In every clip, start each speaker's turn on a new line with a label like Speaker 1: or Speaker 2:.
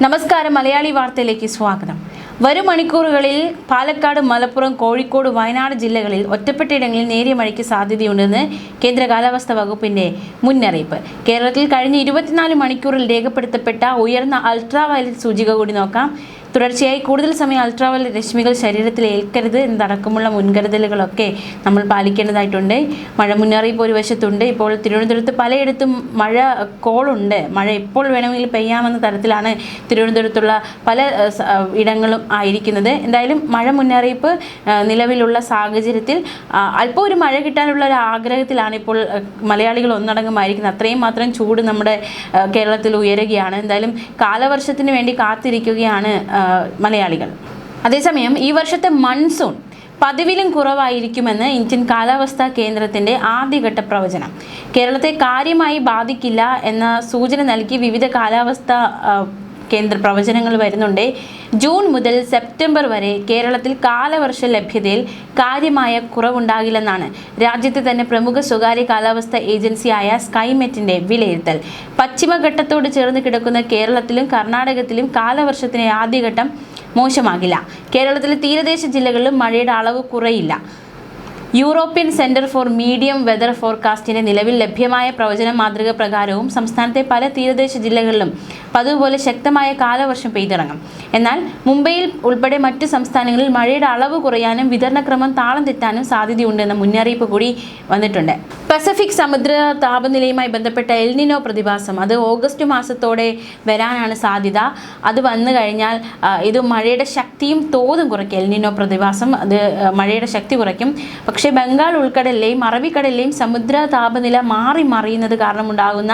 Speaker 1: നമസ്കാരം, മലയാളി വാർത്തയിലേക്ക് സ്വാഗതം. വരും മണിക്കൂറുകളിൽ പാലക്കാട്, മലപ്പുറം, കോഴിക്കോട്, വയനാട് ജില്ലകളിൽ ഒറ്റപ്പെട്ടയിടങ്ങളിൽ നേരിയ മഴയ്ക്ക് സാധ്യതയുണ്ടെന്ന് കേന്ദ്ര കാലാവസ്ഥാ വകുപ്പിന്റെ മുന്നറിയിപ്പ്. കേരളത്തിൽ കഴിഞ്ഞ 24 മണിക്കൂറിൽ രേഖപ്പെടുത്തപ്പെട്ട ഉയർന്ന അൾട്രാവയലറ്റ് സൂചിക കൂടി നോക്കാം. തുടർച്ചയായി കൂടുതൽ സമയം അൾട്രാവയലറ്റ് രശ്മികൾ ശരീരത്തിൽ ഏൽക്കരുത് എന്നതടക്കമുള്ള മുൻകരുതലുകളൊക്കെ നമ്മൾ പാലിക്കേണ്ടതായിട്ടുണ്ട്. മഴ മുന്നറിയിപ്പ് ഒരു വശത്തുണ്ട്. ഇപ്പോൾ തിരുവനന്തപുരത്ത് പലയിടത്തും മഴ കോളുണ്ട്. മഴ എപ്പോൾ വേണമെങ്കിലും പെയ്യാമെന്ന തരത്തിലാണ് തിരുവനന്തപുരത്തുള്ള പല ഇടങ്ങളും ആയിരിക്കുന്നത്. എന്തായാലും മഴ മുന്നറിയിപ്പ് നിലവിലുള്ള സാഹചര്യത്തിൽ അല്പം ഒരു മഴ കിട്ടാനുള്ള ഒരു ആഗ്രഹത്തിലാണ് ഇപ്പോൾ മലയാളികൾ ഒന്നടങ്കമായിരിക്കുന്നത്. അത്രയും മാത്രം ചൂട് നമ്മുടെ കേരളത്തിൽ ഉയരുകയാണ്. എന്തായാലും കാലവർഷത്തിന് വേണ്ടി കാത്തിരിക്കുകയാണ് മലയാളികൾ. അതേസമയം ഈ വർഷത്തെ മൺസൂൺ പതിവിലും കുറവായിരിക്കുമെന്ന് ഇന്ത്യൻ കാലാവസ്ഥാ കേന്ദ്രത്തിൻ്റെ ആദ്യഘട്ട പ്രവചനം. കേരളത്തെ കാര്യമായി ബാധിക്കില്ല എന്ന സൂചന നൽകി വിവിധ കാലാവസ്ഥാ കേന്ദ്ര പ്രവചനങ്ങൾ വരുന്നുണ്ട്. ജൂൺ മുതൽ സെപ്റ്റംബർ വരെ കേരളത്തിൽ കാലവർഷ ലഭ്യതയിൽ കാര്യമായ കുറവുണ്ടാകില്ലെന്നാണ് രാജ്യത്തെ തന്നെ പ്രമുഖ സ്വകാര്യ കാലാവസ്ഥാ ഏജൻസിയായ സ്കൈമെറ്റിന്റെ വിലയിരുത്തൽ. പശ്ചിമഘട്ടത്തോട് ചേർന്ന് കിടക്കുന്ന കേരളത്തിലും കർണാടകത്തിലും കാലവർഷത്തിന് ആദ്യഘട്ടം മോശമാകില്ല. കേരളത്തിലെ തീരദേശ ജില്ലകളിലും മഴയുടെ അളവ് കുറയില്ല. European centre for medium weather ഫോർകാസ്റ്റിന്റെ നിലവിൽ ലഭ്യമായ പ്രവചന മാതൃക പ്രകാരവും സംസ്ഥാനത്തെ പല തീരദേശ ജില്ലകളിലും പതിവുപോലെ ശക്തമായ കാലവർഷം പെയ്തിറങ്ങും. എന്നാൽ മുംബൈയിൽ ഉൾപ്പെടെ മറ്റ് സംസ്ഥാനങ്ങളിൽ മഴയുടെ അളവ് കുറയാനും വിതരണക്രമം താളം തെറ്റാനും സാധ്യതയുണ്ടെന്ന മുന്നറിയിപ്പ് കൂടി വന്നിട്ടുണ്ട്. പസഫിക് സമുദ്ര താപനിലയുമായി ബന്ധപ്പെട്ട എൽനിനോ പ്രതിഭാസം അത് ഓഗസ്റ്റ് മാസത്തോടെ വരാനാണ് സാധ്യത. അത് വന്നു കഴിഞ്ഞാൽ ഇത് മഴയുടെ ശക്തിയും തോതും കുറയ്ക്കും. എൽനിനോ പ്രതിഭാസം അത് മഴയുടെ ശക്തി കുറയ്ക്കും. പക്ഷേ ബംഗാൾ ഉൾക്കടലിലെയും അറബിക്കടലിലെയും സമുദ്ര താപനില മാറി മറിയുന്നത് കാരണമുണ്ടാകുന്ന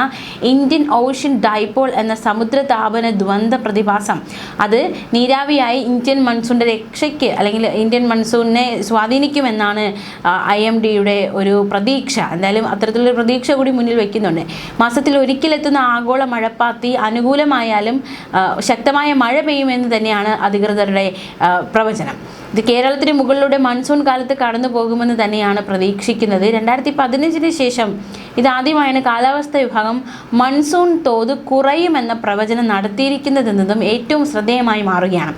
Speaker 1: ഇന്ത്യൻ ഓഷ്യൻ ഡൈപോൾ എന്ന സമുദ്ര താപന ദ്വന്ദ്വ പ്രതിഭാസം അത് നീരാവിയായി ഇന്ത്യൻ മൺസൂണിന്റെ രക്ഷയ്ക്ക് അല്ലെങ്കിൽ ഇന്ത്യൻ മൺസൂണിനെ സ്വാധീനിക്കുമെന്നാണ് IMDയുടെ ഒരു പ്രതീക്ഷ. എന്തായാലും അത്തരത്തിലൊരു പ്രതീക്ഷ കൂടി മുന്നിൽ വയ്ക്കുന്നുണ്ട്. മാസത്തിൽ ഒരിക്കലെത്തുന്ന ആഗോള മഴപ്പാത്തി അനുകൂലമായാലും ശക്തമായ മഴ പെയ്യുമെന്ന് തന്നെയാണ് അധികൃതരുടെ പ്രവചനം. ഇത് കേരളത്തിന് മുകളിലൂടെ മൺസൂൺ കാലത്ത് കടന്നു പോകുമെന്ന് തന്നെയാണ് പ്രതീക്ഷിക്കുന്നത്. 2015 ശേഷം ഇതാദ്യമായാണ് കാലാവസ്ഥാ വിഭാഗം മൺസൂൺ തോത് കുറയുമെന്ന പ്രവചനം നടത്തിയിരിക്കുന്നതെന്നതും ഏറ്റവും ശ്രദ്ധേയമായി മാറുകയാണ്.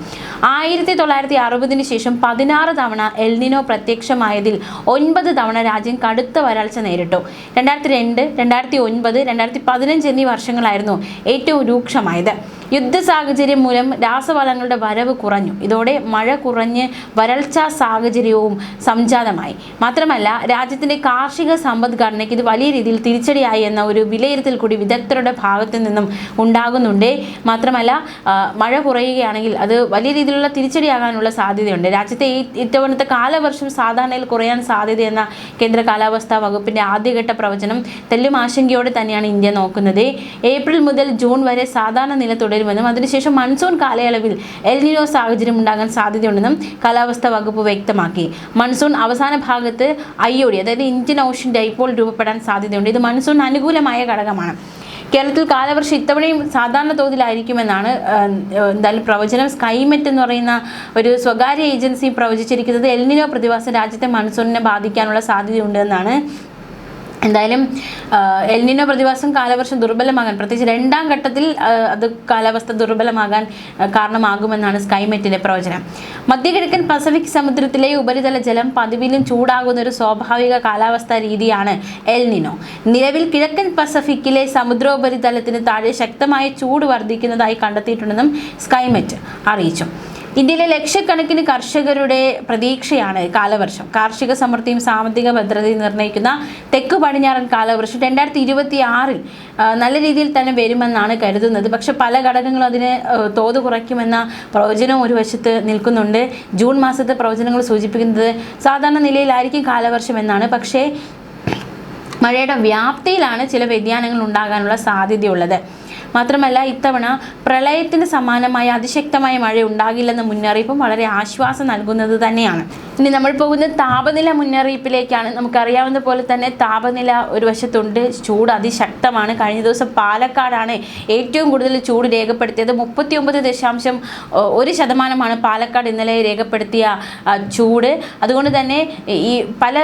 Speaker 1: 1960 ശേഷം 16 തവണ എൽനിനോ പ്രത്യക്ഷമായതിൽ 9 തവണ രാജ്യം കടുത്ത വരൾച്ച നേരിട്ടു. 2002, 2009, 2015 എന്നീ വർഷങ്ങളായിരുന്നു ഏറ്റവും രൂക്ഷമായത്. യുദ്ധ സാഹചര്യം മൂലം രാസവളങ്ങളുടെ വരവ് കുറഞ്ഞു. ഇതോടെ മഴ കുറഞ്ഞ് വരൾച്ചാ സാഹചര്യവും സംജാതമായി. മാത്രമല്ല രാജ്യത്തിൻ്റെ കാർഷിക സമ്പദ്ഘടനയ്ക്ക് ഇത് വലിയ രീതിയിൽ തിരിച്ചടിയായി എന്ന ഒരു വിലയിരുത്തൽ കൂടി വിദഗ്ധരുടെ ഭാഗത്തു നിന്നും ഉണ്ടാകുന്നുണ്ട്. മാത്രമല്ല മഴ കുറയുകയാണെങ്കിൽ അത് വലിയ രീതിയിലുള്ള തിരിച്ചടിയാകാനുള്ള സാധ്യതയുണ്ട്. രാജ്യത്തെ ഇത്തവണത്തെ കാലവർഷം സാധാരണയിൽ കുറയാൻ സാധ്യതയെന്ന കേന്ദ്ര കാലാവസ്ഥാ വകുപ്പിൻ്റെ ആദ്യഘട്ട പ്രവചനം തെല്ലും ആശങ്കയോടെ തന്നെയാണ് ഇന്ത്യ നോക്കുന്നത്. ഏപ്രിൽ മുതൽ ജൂൺ വരെ സാധാരണ നില തുടരുമെന്നും അതിനുശേഷം മൺസൂൺ കാലയളവിൽ എൽനിനോ സാഹചര്യം ഉണ്ടാകാൻ സാധ്യതയുണ്ടെന്നും കാലാവസ്ഥാ വകുപ്പ് വ്യക്തമാക്കി. മൺസൂൺ അവസാന ഭാഗത്ത് IOD അതായത് ഇന്ത്യൻ ഓഷ്യൻ ഡൈപോൾ രൂപപ്പെടാൻ സാധ്യതയുണ്ട്. ഇത് മൺസൂൺ അനുകൂലമായ ഘടകമാണ്. കേരളത്തിൽ കാലവർഷം ഇത്തവണയും സാധാരണ തോതിലായിരിക്കുമെന്നാണ് എന്തായാലും പ്രവചനം. സ്കൈമെറ്റ് എന്ന് പറയുന്ന ഒരു സ്വകാര്യ ഏജൻസി പ്രവചിച്ചിരിക്കുന്നത് എൽനിനോ പ്രതിഭാസം രാജ്യത്തെ മൺസൂണിനെ ബാധിക്കാനുള്ള സാധ്യതയുണ്ട് എന്നാണ്. എന്തായാലും എൽനിനോ പ്രതിഭാസം കാലവർഷം ദുർബലമാകാൻ, പ്രത്യേകിച്ച് രണ്ടാം ഘട്ടത്തിൽ അത് കാലാവസ്ഥ ദുർബലമാകാൻ കാരണമാകുമെന്നാണ് സ്കൈമെറ്റിന്റെ പ്രവചനം. മധ്യകിഴക്കൻ പസഫിക് സമുദ്രത്തിലെ ഉപരിതല ജലം പതിവിലും ചൂടാകുന്ന ഒരു സ്വാഭാവിക കാലാവസ്ഥാ രീതിയാണ് എൽനിനോ. നിലവിൽ കിഴക്കൻ പസഫിക്കിലെ സമുദ്രോപരിതലത്തിന് താഴെ ശക്തമായ ചൂട് വർദ്ധിക്കുന്നതായി കണ്ടെത്തിയിട്ടുണ്ടെന്നും സ്കൈമെറ്റ് അറിയിച്ചു. ഇന്ത്യയിലെ ലക്ഷക്കണക്കിന് കർഷകരുടെ പ്രതീക്ഷയാണ് കാലവർഷം. കാർഷിക സമൃദ്ധിയും സാമ്പത്തിക ഭദ്രതയും നിർണ്ണയിക്കുന്ന തെക്കു പടിഞ്ഞാറൻ കാലവർഷം 2026 നല്ല രീതിയിൽ തന്നെ വരുമെന്നാണ് കരുതുന്നത്. പക്ഷെ പല ഘടകങ്ങളും അതിന് തോത് കുറയ്ക്കുമെന്ന പ്രവചനവും ഒരു വശത്ത് നിൽക്കുന്നുണ്ട്. ജൂൺ മാസത്തെ പ്രവചനങ്ങൾ സൂചിപ്പിക്കുന്നത് സാധാരണ നിലയിലായിരിക്കും കാലവർഷം എന്നാണ്. പക്ഷേ മഴയുടെ വ്യാപ്തിയിലാണ് ചില വ്യതിയാനങ്ങൾ ഉണ്ടാകാനുള്ള സാധ്യതയുള്ളത്. മാത്രമല്ല ഇത്തവണ പ്രളയത്തിന് സമാനമായ അതിശക്തമായ മഴ ഉണ്ടാകില്ലെന്ന മുന്നറിയിപ്പും വളരെ ആശ്വാസം നൽകുന്നത് തന്നെയാണ്. ഇനി നമ്മൾ പോകുന്ന താപനില മുന്നറിയിപ്പിലേക്കാണ്. നമുക്കറിയാവുന്ന പോലെ തന്നെ താപനില ഒരു വശത്തുണ്ട്. ചൂട് അതിശക്തമാണ്. കഴിഞ്ഞ ദിവസം പാലക്കാടാണ് ഏറ്റവും കൂടുതൽ ചൂട് രേഖപ്പെടുത്തിയത്. 39.1% പാലക്കാട് ഇന്നലെ രേഖപ്പെടുത്തിയ ചൂട്. അതുകൊണ്ട് തന്നെ ഈ പല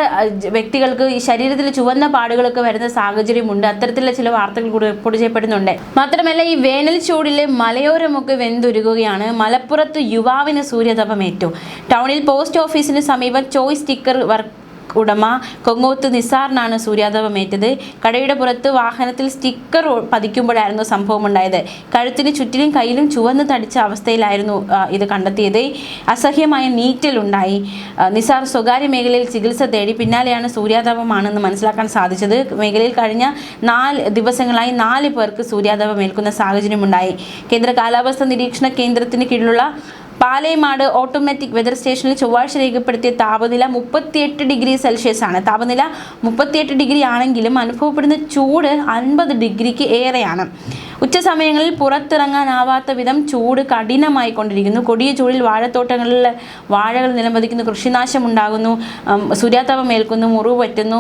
Speaker 1: വ്യക്തികൾക്ക് ഈ ശരീരത്തിൽ ചുവന്ന പാടുകളൊക്കെ വരുന്ന സാഹചര്യമുണ്ട്. അത്തരത്തിലുള്ള ചില വാർത്തകൾ കൂടി റിപ്പോർട്ട് ചെയ്യപ്പെടുന്നുണ്ട്. മാത്രമല്ല മാത്രമല്ല ഈ വേനൽ ചൂടിലെ മലയോരമൊക്കെ വെന്തുരുകുകയാണ്. മലപ്പുറത്ത് യുവാവിന് സൂര്യതപമേറ്റു. ടൗണിൽ പോസ്റ്റ് ഓഫീസിന് സമീപം ചോയ്സ് സ്റ്റിക്കർ വർക്ക് ഉടമ കൊങ്ങോത്ത് നിസാറിനാണ് സൂര്യാതപമേറ്റത്. കടയുടെ പുറത്ത് വാഹനത്തിൽ സ്റ്റിക്കർ പതിക്കുമ്പോഴായിരുന്നു സംഭവം ഉണ്ടായത്. കഴുത്തിന് ചുറ്റിലും കയ്യിലും ചുവന്ന് തടിച്ച അവസ്ഥയിലായിരുന്നു ഇത് കണ്ടെത്തിയത്. അസഹ്യമായ നീറ്റലുണ്ടായി. നിസാർ സ്വകാര്യ മേഖലയിൽ ചികിത്സ തേടി. പിന്നാലെയാണ് സൂര്യാതപമാണെന്ന് മനസ്സിലാക്കാൻ സാധിച്ചത്. മേഖലയിൽ കഴിഞ്ഞ 4 ദിവസങ്ങളായി 4 പേർക്ക് സൂര്യാതപമേൽക്കുന്ന സാഹചര്യമുണ്ടായി. കേന്ദ്ര കാലാവസ്ഥാ നിരീക്ഷണ കേന്ദ്രത്തിന് കീഴിലുള്ള പാലേമാട് ഓട്ടോമാറ്റിക് വെതർ സ്റ്റേഷനിൽ ചൊവ്വാഴ്ച രേഖപ്പെടുത്തിയ താപനില 38 ഡിഗ്രി സെൽഷ്യസ് ആണ്. താപനില 38 ഡിഗ്രി ആണെങ്കിലും അനുഭവപ്പെടുന്ന ചൂട് 50 ഡിഗ്രിക്ക് ഏറെയാണ്. ഉച്ചസമയങ്ങളിൽ പുറത്തിറങ്ങാനാവാത്ത വിധം ചൂട് കഠിനമായി കൊണ്ടിരിക്കുന്നു. കൊടിയ ചൂടിൽ വാഴത്തോട്ടങ്ങളിൽ വാഴകൾ നിലംപതിക്കുന്നു, കൃഷിനാശം ഉണ്ടാകുന്നു, സൂര്യാതപം ഏൽക്കുന്നു, മുറിവ് പറ്റുന്നു,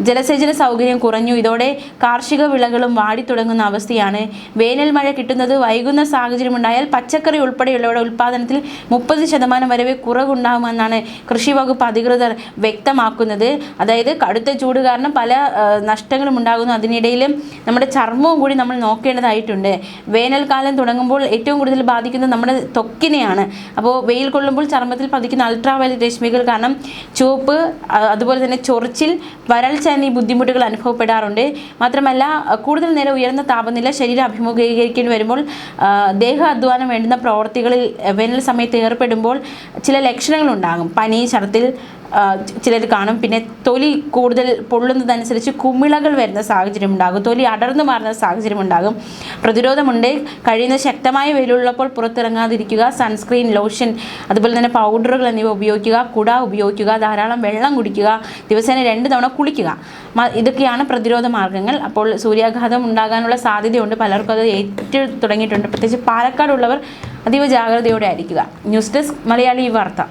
Speaker 1: ജലസേചന സൗകര്യം കുറഞ്ഞു. ഇതോടെ കാർഷിക വിളകളും വാടിത്തുടങ്ങുന്ന അവസ്ഥയാണ്. വേനൽ മഴ കിട്ടുന്നത് വൈകുന്ന സാഹചര്യമുണ്ടായാൽ പച്ചക്കറി ഉൾപ്പെടെയുള്ളവയുടെ ഉൽപ്പാദനത്തിൽ 30% വരെ കുറവുണ്ടാകുമെന്നാണ് കൃഷി വകുപ്പ് അധികൃതർ വ്യക്തമാക്കുന്നത്. അതായത് കടുത്ത ചൂട് കാരണം പല നഷ്ടങ്ങളും ഉണ്ടാകുന്നു. അതിനിടയിലും നമ്മുടെ ചർമ്മവും കൂടി നമ്മൾ നോക്കേണ്ടതായിട്ടുണ്ട്. വേനൽക്കാലം തുടങ്ങുമ്പോൾ ഏറ്റവും കൂടുതൽ ബാധിക്കുന്നത് നമ്മുടെ ത്വക്കിനെയാണ്. അപ്പോൾ വെയിൽ കൊള്ളുമ്പോൾ ചർമ്മത്തിൽ പതിക്കുന്ന അൾട്രാവയലറ്റ് രശ്മികൾ കാരണം ചുവപ്പ്, അതുപോലെ തന്നെ ചൊറിച്ചിൽ, വരൾച്ച എന്നീ ബുദ്ധിമുട്ടുകൾ അനുഭവപ്പെടാറുണ്ട്. മാത്രമല്ല കൂടുതൽ നേരം ഉയർന്ന താപനില ശരീരം അഭിമുഖീകരിക്കേണ്ടി വരുമ്പോൾ ദേഹ അധ്വാനം വേണ്ടുന്ന പ്രവർത്തികളിൽ വേനൽ സമയത്ത് ഏർപ്പെടുമ്പോൾ ചില ലക്ഷണങ്ങളുണ്ടാകും. പനി, ഛർദ്ദിൽ ചിലർ കാണും. പിന്നെ തൊലി കൂടുതൽ പൊള്ളുന്നതനുസരിച്ച് കുമിളകൾ വരുന്ന സാഹചര്യം ഉണ്ടാകും. തൊലി അടർന്നു മാറുന്ന സാഹചര്യം ഉണ്ടാകും. പ്രതിരോധമുണ്ട്. കഴിയുന്ന ശക്തമായ വെയിലുള്ളപ്പോൾ പുറത്തിറങ്ങാതിരിക്കുക. സൺസ്ക്രീൻ, ലോഷൻ, അതുപോലെ തന്നെ പൗഡറുകൾ എന്നിവ ഉപയോഗിക്കുക. കുട ഉപയോഗിക്കുക. ധാരാളം വെള്ളം കുടിക്കുക. ദിവസേന 2 തവണ കുളിക്കുക. ഇതൊക്കെയാണ് പ്രതിരോധ മാർഗങ്ങൾ. അപ്പോൾ സൂര്യാഘാതം ഉണ്ടാകാനുള്ള സാധ്യതയുണ്ട്. പലർക്കും അത് ഏറ്റു തുടങ്ങിയിട്ടുണ്ട്. പ്രത്യേകിച്ച് പാലക്കാടുള്ളവർ അതീവ ജാഗ്രതയോടെ ആയിരിക്കുക. ന്യൂസ് ഡെസ്ക് മലയാളി വാർത്ത.